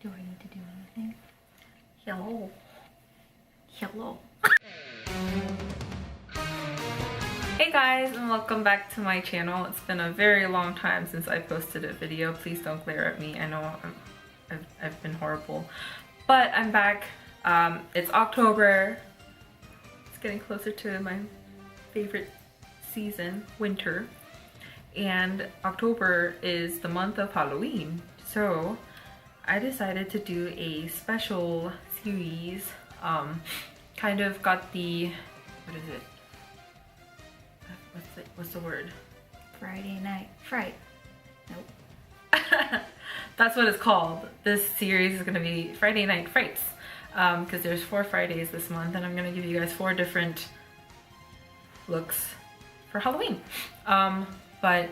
Do I need to do anything? Hello. Hello. Hey guys, and welcome back to my channel. It's been a very long time since I posted a video. Please don't glare at me. I know I've been horrible, but I'm back. It's October. It's getting closer to my favorite season, winter, and October is the month of Halloween. So I decided to do a special series. Kind of got the, what is it? What's the word? Friday night fright. Nope. That's what it's called. This series is gonna be Friday Night Frights, because there's 4 Fridays this month, and I'm gonna give you guys 4 different looks for Halloween. But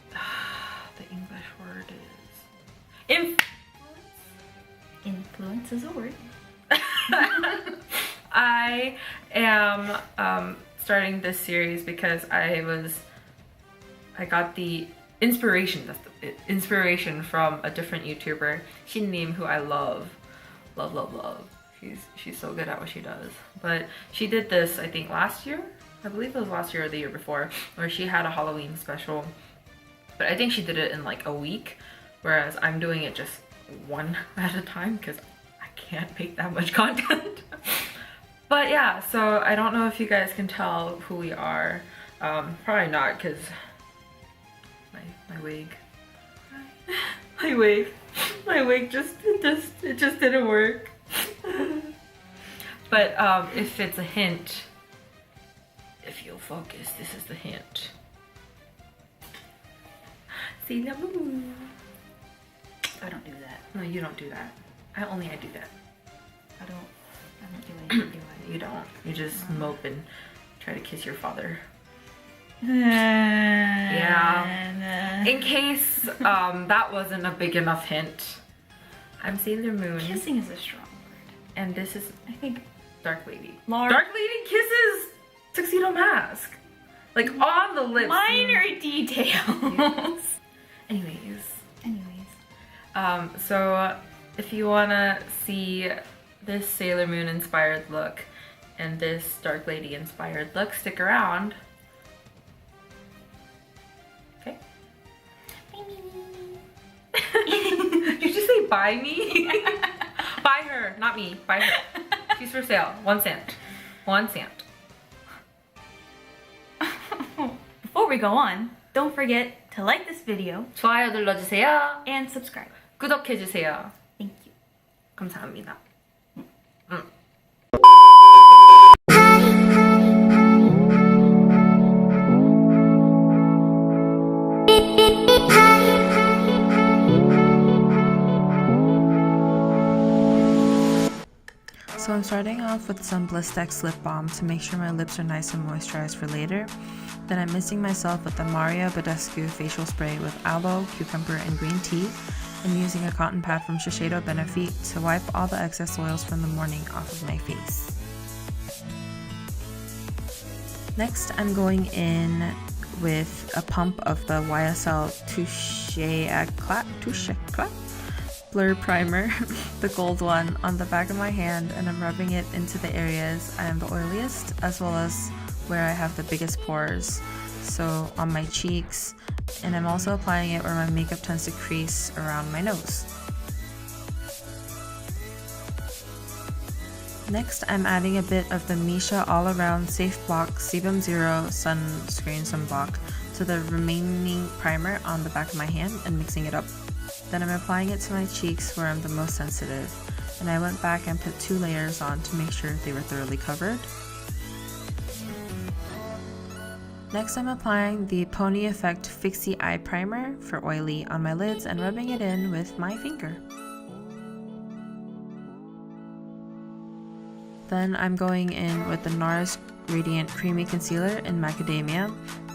the English word is influence. Influence is a word. I am starting this series because I got the inspiration. That's the inspiration from a different YouTuber, Shinnim, who I love. She's so good at what she does. But she did this, I think last year. I believe it was last year or the year before, where she had a Halloween special. But I think she did it in like a week, whereas I'm doing it just one at a time because I can't make that much content. But yeah, so I don't know if you guys can tell who we are. Probably not, because my wig. My wig just didn't work. But if it's a hint, if you'll focus, this is the hint. See the moon. I don't do that. No, you don't do that. I do that. I don't do anything, do I? You don't. You just mope and try to kiss your father. Yeah. In case that wasn't a big enough hint, I'm Sailor Moon. Kissing is a strong word. And this is, I think, Dark Lady. Large. Dark Lady kisses Tuxedo Mask. Like on the lips. Minor details. Anyways. Anyways. So if you wanna see this Sailor Moon inspired look and this Dark Lady inspired look, stick around. Okay. Did you just say buy me? Buy her, not me. Buy her. She's for sale. 1 cent. 1 cent. Before we go on, don't forget to like this video 좋아요 눌러주세요. and subscribe. 구독해주세요. Thank you. 감사합니다. So I'm starting off with some Blistex lip balm to make sure my lips are nice and moisturized for later. Then I'm mixing myself with the Mario Badescu facial spray with aloe, cucumber, and green tea, and using a cotton pad from Shiseido Benefit to wipe all the excess oils from the morning off of my face. Next, I'm going in with a pump of the YSL Touche Éclat Blur Primer, the gold one, on the back of my hand, and I'm rubbing it into the areas I am the oiliest, as well as where I have the biggest pores, so on my cheeks, and I'm also applying it where my makeup tends to crease around my nose. Next, I'm adding a bit of the Misha All Around Safe Block Sebum Zero Sunscreen Sunblock to the remaining primer on the back of my hand and mixing it up. Then I'm applying it to my cheeks where I'm the most sensitive, and I went back and put 2 layers on to make sure they were thoroughly covered. Next, I'm applying the Pony Effect Fixie Eye Primer for oily on my lids and rubbing it in with my finger. Then I'm going in with the NARS Radiant Creamy Concealer in Macadamia.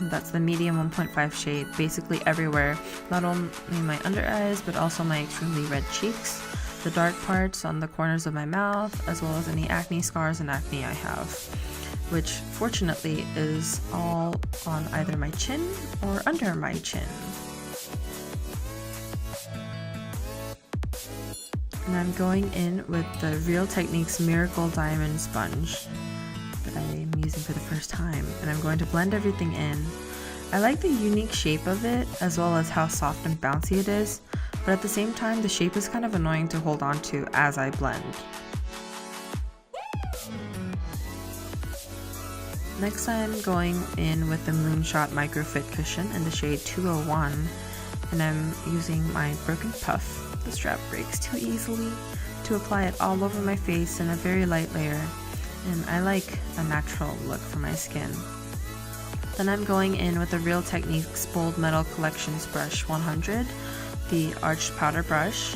That's the medium 1.5 shade, basically everywhere, not only my under eyes but also my extremely red cheeks, the dark parts on the corners of my mouth, as well as any acne scars and acne I have, which fortunately is all on either my chin or under my chin. And I'm going in with the Real Techniques Miracle Diamond Sponge that I'm using for the first time. And I'm going to blend everything in. I like the unique shape of it, as well as how soft and bouncy it is, but at the same time the shape is kind of annoying to hold on to as I blend. Next I'm going in with the Moonshot Microfit Cushion in the shade 201, and I'm using my Broken Puff. The strap breaks too easily, to apply it all over my face in a very light layer, and I like a natural look for my skin. Then I'm going in with the Real Techniques Bold Metal Collections Brush 100, the arched powder brush,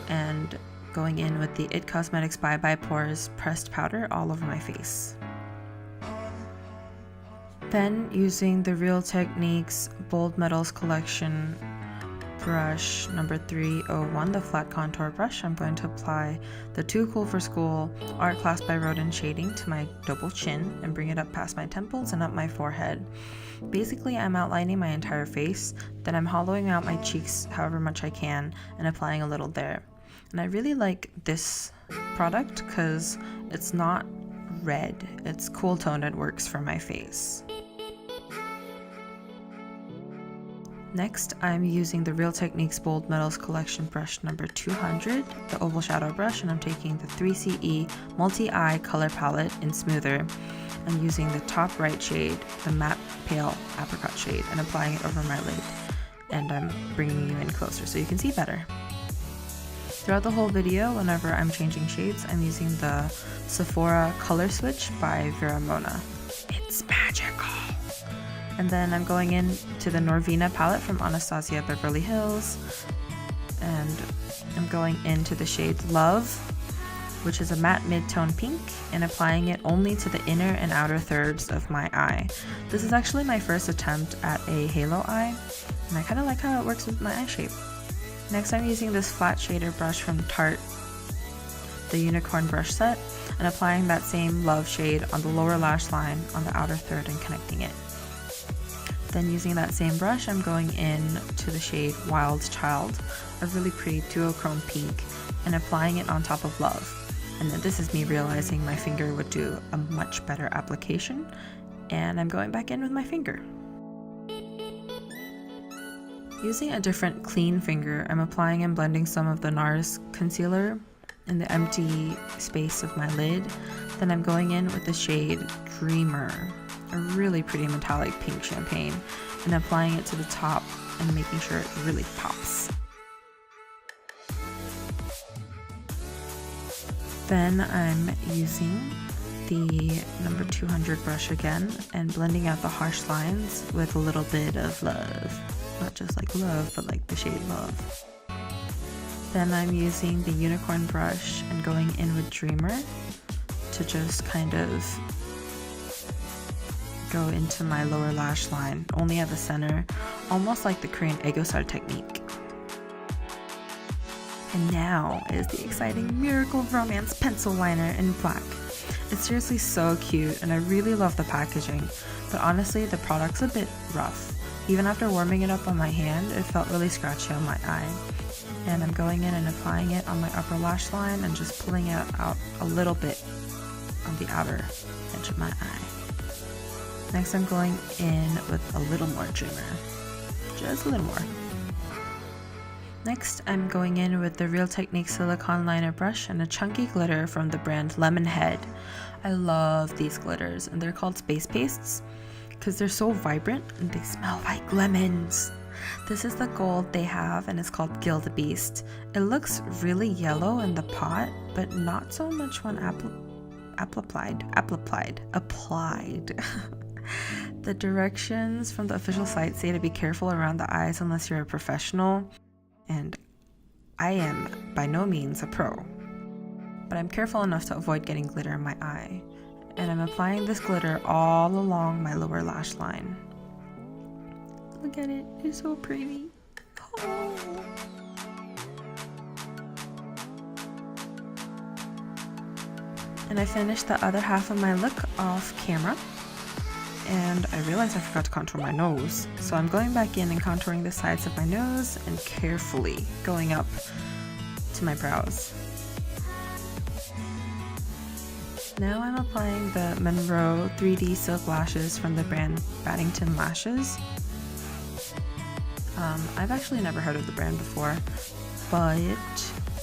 and going in with the IT Cosmetics Bye Bye Pores pressed powder all over my face. Then using the Real Techniques Bold Metals Collection brush number 301, the flat contour brush, I'm going to apply the Too Cool for School Art Class by Rodin shading to my double chin and bring it up past my temples and up my forehead. Basically, I'm outlining my entire face, then I'm hollowing out my cheeks however much I can and applying a little there. And I really like this product because it's not red, it's cool toned and works for my face. Next, I'm using the Real Techniques Bold Metals Collection brush number 200, the oval shadow brush, and I'm taking the 3CE Multi-Eye color palette in Smoother. I'm using the top right shade, the matte pale apricot shade, and applying it over my lid. And I'm bringing you in closer so you can see better. Throughout the whole video, whenever I'm changing shades, I'm using the Sephora Color Switch by Vera Mona. It's magical! And then I'm going in to the Norvina palette from Anastasia Beverly Hills, and I'm going into the shade Love, which is a matte mid-tone pink, and applying it only to the inner and outer thirds of my eye. This is actually my first attempt at a halo eye, and I kind of like how it works with my eye shape. Next I'm using this flat shader brush from Tarte, the Unicorn brush set, and applying that same Love shade on the lower lash line on the outer third and connecting it. Then using that same brush, I'm going in to the shade Wild Child, a really pretty duochrome pink, and applying it on top of Love. And then this is me realizing my finger would do a much better application, and I'm going back in with my finger. Using a different clean finger, I'm applying and blending some of the NARS concealer in the empty space of my lid. Then I'm going in with the shade Dreamer, a really pretty metallic pink champagne, and applying it to the top and making sure it really pops. Then I'm using the number 200 brush again and blending out the harsh lines with a little bit of Love. Not just like love, but like the shade Love. Then I'm using the Unicorn brush and going in with Dreamer to just kind of go into my lower lash line, only at the center, almost like the Korean Aegosar technique. And now is the exciting Miracle Romance pencil liner in black. It's seriously so cute, and I really love the packaging, but honestly the product's a bit rough. Even after warming it up on my hand, it felt really scratchy on my eye. And I'm going in and applying it on my upper lash line and just pulling it out a little bit on the outer edge of my eye. Next I'm going in with a little more Dreamer, just a little more. Next I'm going in with the Real Techniques silicone liner brush and a chunky glitter from the brand Lemonhead. I love these glitters, and they're called Space Pastes because they're so vibrant and they smell like lemons. This is the gold they have, and it's called Gildebeest. It looks really yellow in the pot, but not so much when applied. The directions from the official site say to be careful around the eyes unless you're a professional, and I am by no means a pro, but I'm careful enough to avoid getting glitter in my eye, and I'm applying this glitter all along my lower lash line. Look at it, it's so pretty. Oh. And I finished the other half of my look off camera, and I realized I forgot to contour my nose. So I'm going back in and contouring the sides of my nose and carefully going up to my brows. Now I'm applying the Monroe 3D Silk Lashes from the brand Baddington Lashes. I've actually never heard of the brand before, but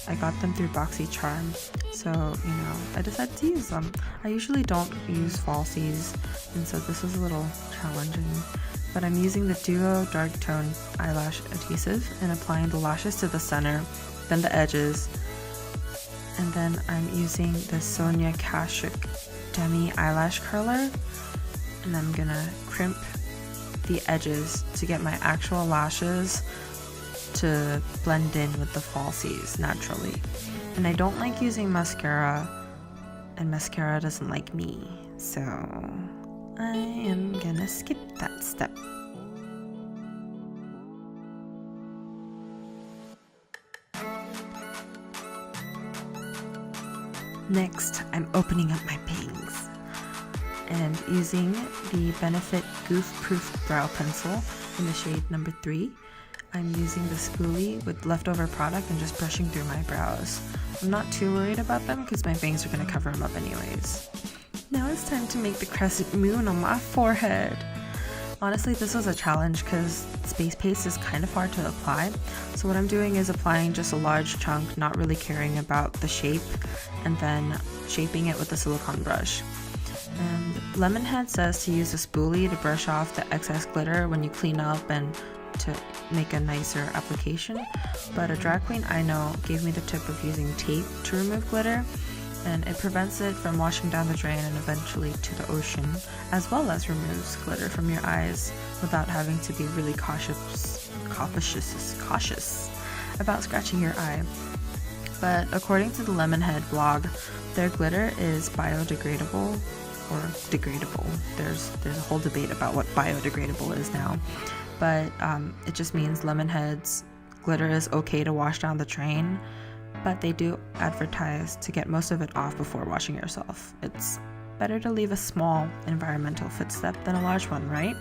I got them through BoxyCharm, so you know, I decided to use them. I usually don't use falsies, and so this was a little challenging, but I'm using the Duo Dark Tone Eyelash Adhesive and applying the lashes to the center, then the edges, and then I'm using the Sonia Kashuk Demi Eyelash Curler, and I'm gonna crimp the edges to get my actual lashes to blend in with the falsies naturally. And I don't like using mascara, and mascara doesn't like me, so I am gonna skip that step. Next, I'm opening up my bangs and using the Benefit Goof Proof Brow Pencil in the shade number 3. I'm using the spoolie with leftover product and just brushing through my brows. I'm not too worried about them because my bangs are going to cover them up anyways. Now it's time to make the crescent moon on my forehead. Honestly, this was a challenge because Space Paste is kind of hard to apply. So what I'm doing is applying just a large chunk, not really caring about the shape, and then shaping it with a silicone brush. And Lemonhead says to use a spoolie to brush off the excess glitter when you clean up and to make a nicer application, but a drag queen I know gave me the tip of using tape to remove glitter, and it prevents it from washing down the drain and eventually to the ocean, as well as removes glitter from your eyes without having to be really cautious about scratching your eye. But according to the Lemonhead blog, their glitter is biodegradable or degradable. There's a whole debate about what biodegradable is now, but it just means Lemonhead's glitter is okay to wash down the drain, but they do advertise to get most of it off before washing yourself. It's better to leave a small environmental footstep than a large one, right?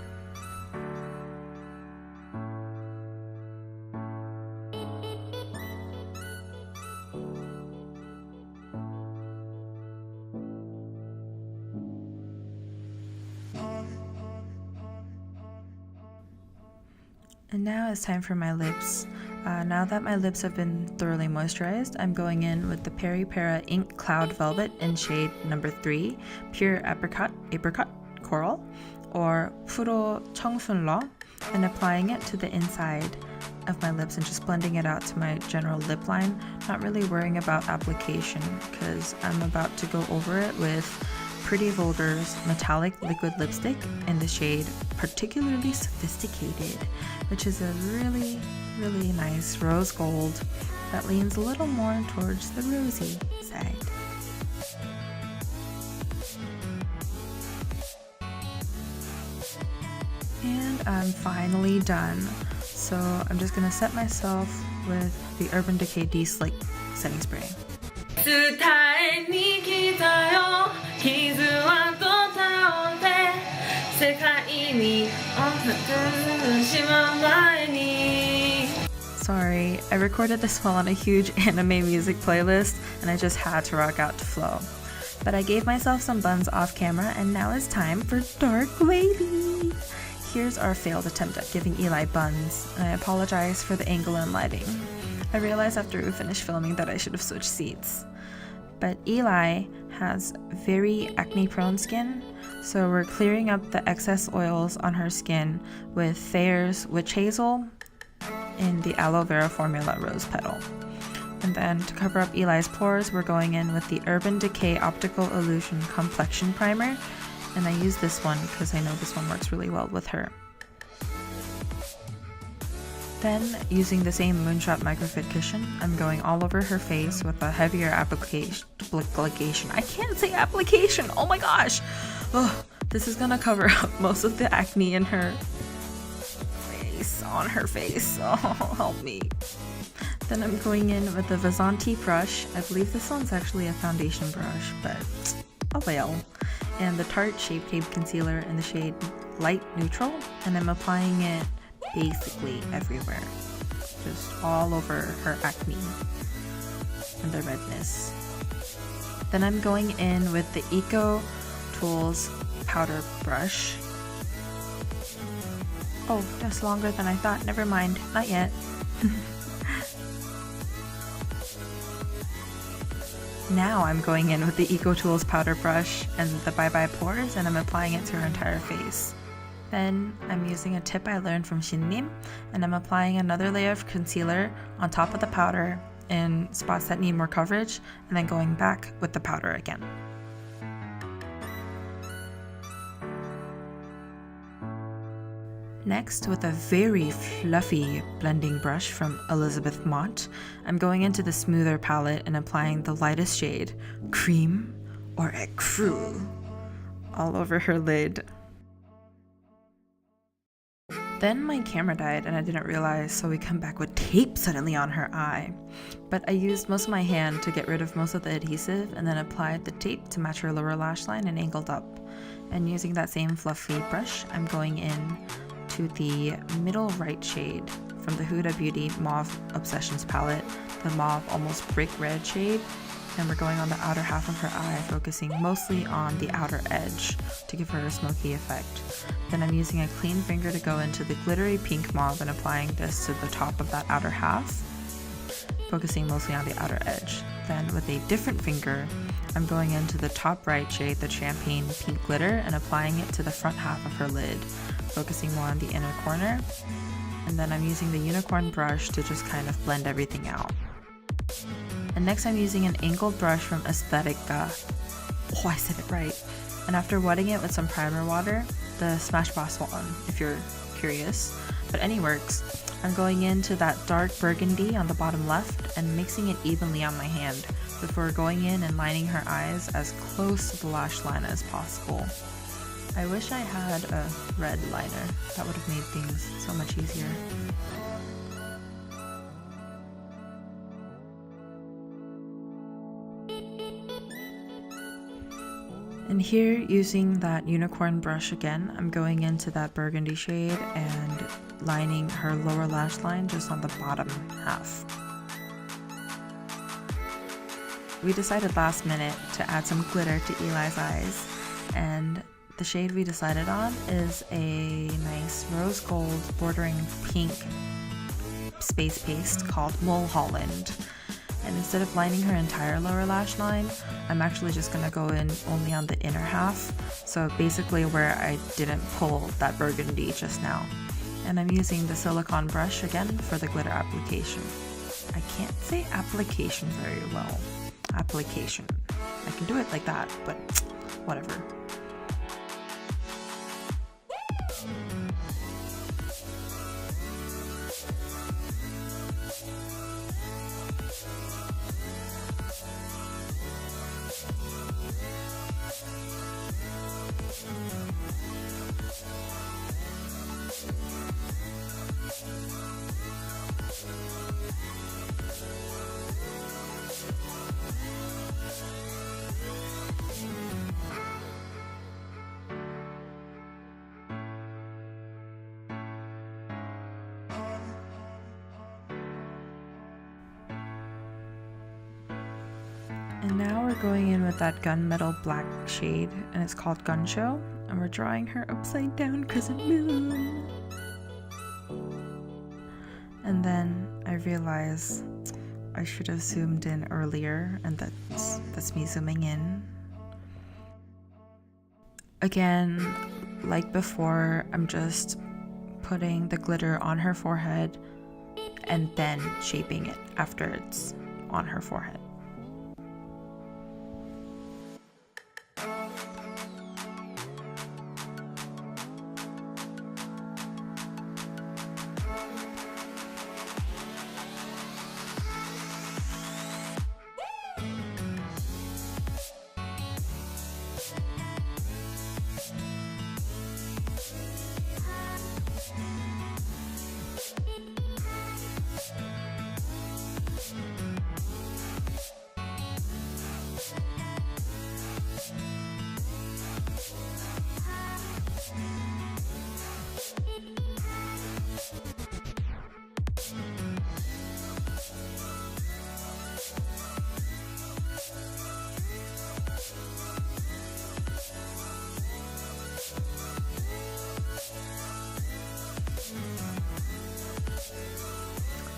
And now it's time for my lips. Now that my lips have been thoroughly moisturized, I'm going in with the Peri Para Ink Cloud Velvet in shade number 3, Pure Apricot Coral, or Puro Cheongsunlo, and applying it to the inside of my lips and just blending it out to my general lip line, not really worrying about application because I'm about to go over it with Pretty Vulgar's Metallic Liquid Lipstick in the shade Particularly Sophisticated, which is a really nice rose gold that leans a little more towards the rosy side. And I'm finally done. So I'm just gonna set myself with the Urban Decay D-Slick setting spray. Sorry, I recorded this while on a huge anime music playlist and I just had to rock out to flow. But I gave myself some buns off camera and now it's time for Dark Wavy. Here's our failed attempt at giving Eli buns, and I apologize for the angle and lighting. I realized after we finished filming that I should have switched seats. But Eli has very acne-prone skin, so we're clearing up the excess oils on her skin with Thayer's Witch Hazel in the Aloe Vera Formula Rose Petal. And then to cover up Eli's pores, we're going in with the Urban Decay Optical Illusion Complexion Primer, and I use this one because I know this one works really well with her. Then, using the same Moonshot Microfit cushion, I'm going all over her face with a heavier application. I can't say application! Oh my gosh! Oh, this is gonna cover up most of the acne in her face, on her face. Oh, help me. Then I'm going in with the Vizanti brush. I believe this one's actually a foundation brush, but oh well. And the Tarte Shape Tape Concealer in the shade Light Neutral, and I'm applying it basically everywhere, just all over her acne. and the redness. Then I'm going in with the Eco Tools powder brush. Oh, that's longer than I thought. Never mind, not yet. Now I'm going in with the Eco Tools powder brush and the Bye Bye Pores, and I'm applying it to her entire face. Then I'm using a tip I learned from Shinnim, and I'm applying another layer of concealer on top of the powder in spots that need more coverage, and then going back with the powder again. Next, with a very fluffy blending brush from Elizabeth Mott, I'm going into the smoother palette and applying the lightest shade, Cream or Ecru, all over her lid. Then my camera died and I didn't realize, so we come back with tape suddenly on her eye. But I used most of my hand to get rid of most of the adhesive and then applied the tape to match her lower lash line and angled up. And using that same fluffy brush, I'm going in to the middle right shade from the Huda Beauty Mauve Obsessions palette, the mauve almost brick red shade, and we're going on the outer half of her eye, focusing mostly on the outer edge to give her a smoky effect. Then I'm using a clean finger to go into the glittery pink mauve and applying this to the top of that outer half, focusing mostly on the outer edge. Then with a different finger, I'm going into the top right shade, the champagne pink glitter, and applying it to the front half of her lid, focusing more on the inner corner. And then I'm using the unicorn brush to just kind of blend everything out. And next I'm using an angled brush from Aesthetica. Oh, I said it right. And after wetting it with some primer water, the Smashbox one, if you're curious, but any works, I'm going into that dark burgundy on the bottom left and mixing it evenly on my hand before going in and lining her eyes as close to the lash line as possible. I wish I had a red liner. That would have made things so much easier. And here, using that unicorn brush again, I'm going into that burgundy shade and lining her lower lash line just on the bottom half. We decided last minute to add some glitter to Eli's eyes, and the shade we decided on is a nice rose gold bordering pink space paste called Mulholland. And instead of lining her entire lower lash line, I'm actually just going to go in only on the inner half, so basically where I didn't pull that burgundy just now. And I'm using the silicone brush again for the glitter application. I can't say application very well. Application. I can do it like that, but whatever. And now we're going in with that gunmetal black shade, and it's called Gun Show, and we're drawing her upside down crescent moon. And then I realize I should have zoomed in earlier, and that's me zooming in. Again, like before, I'm just putting the glitter on her forehead and then shaping it after it's on her forehead.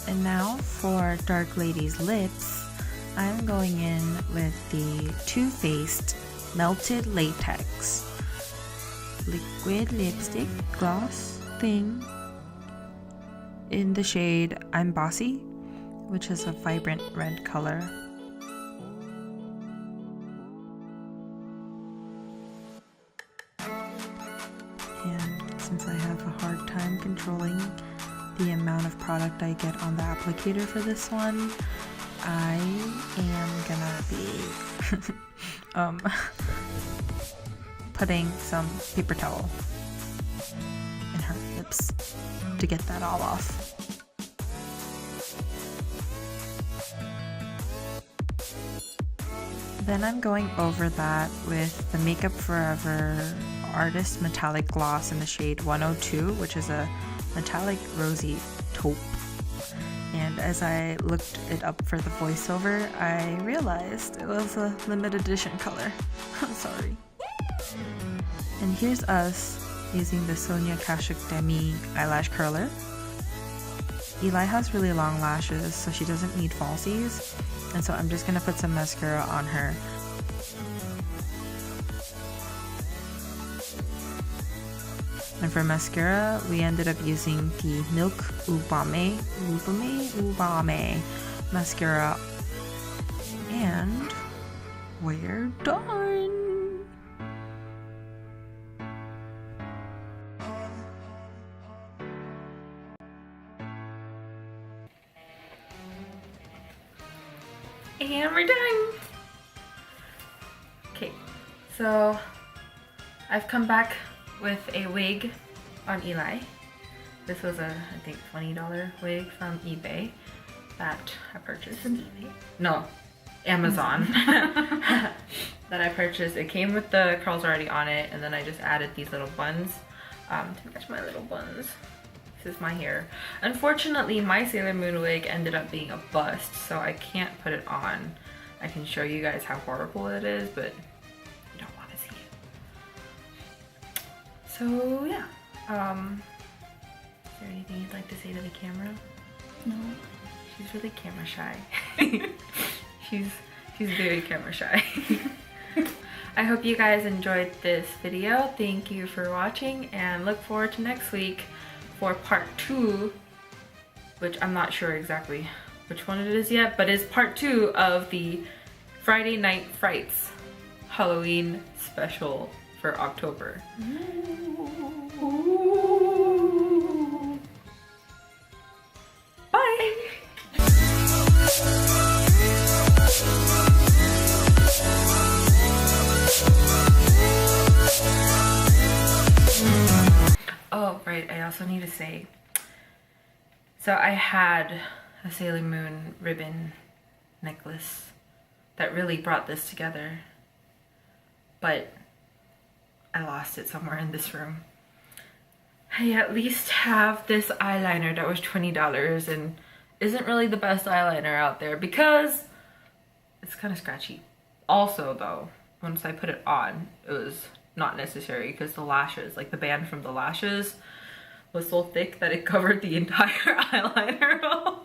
And now for Dark Lady's lips, I'm going in with the Too Faced Melted Latex liquid lipstick gloss thing in the shade I'm Bossy, which is a vibrant red color. And since I have a hard time controlling the amount of product I get on the applicator for this one, I am gonna be putting some paper towel in her lips to get that all off. Then I'm going over that with the Makeup Forever Artist Metallic Gloss in the shade 102, which is a metallic rosy taupe. And as I looked it up for the voiceover, I realized it was a limited edition color. I'm sorry. And here's us using the Sonia Kashuk Demi eyelash curler. Eli has really long lashes, so she doesn't need falsies. And so I'm just gonna put some mascara on her. And for mascara, we ended up using the Milk Ubame mascara. And we're done! And we're done! Okay, so I've come back with a wig on Eli. This was a, I think, $20 wig from eBay that I purchased. eBay? No, Amazon. That I purchased. It came with the curls already on it, and then I just added these little buns to match my little buns. This is my hair. Unfortunately, my Sailor Moon wig ended up being a bust, so I can't put it on. I can show you guys how horrible it is, but you don't want to see it. So yeah, is there anything you'd like to say to the camera? No. She's really camera shy. she's very camera shy. I hope you guys enjoyed this video. Thank you for watching, and look forward to next week for part 2, which I'm not sure exactly which one it is yet, but it's part 2 of the Friday Night Frights Halloween special for October. Bye! Oh, right, I also need to say, so I had a Sailor Moon ribbon necklace that really brought this together, but I lost it somewhere in this room. I at least have this eyeliner that was $20 and isn't really the best eyeliner out there because it's kind of scratchy. Also though, once I put it on, it was not necessary because the lashes, like the band from the lashes, was so thick that it covered the entire eyeliner.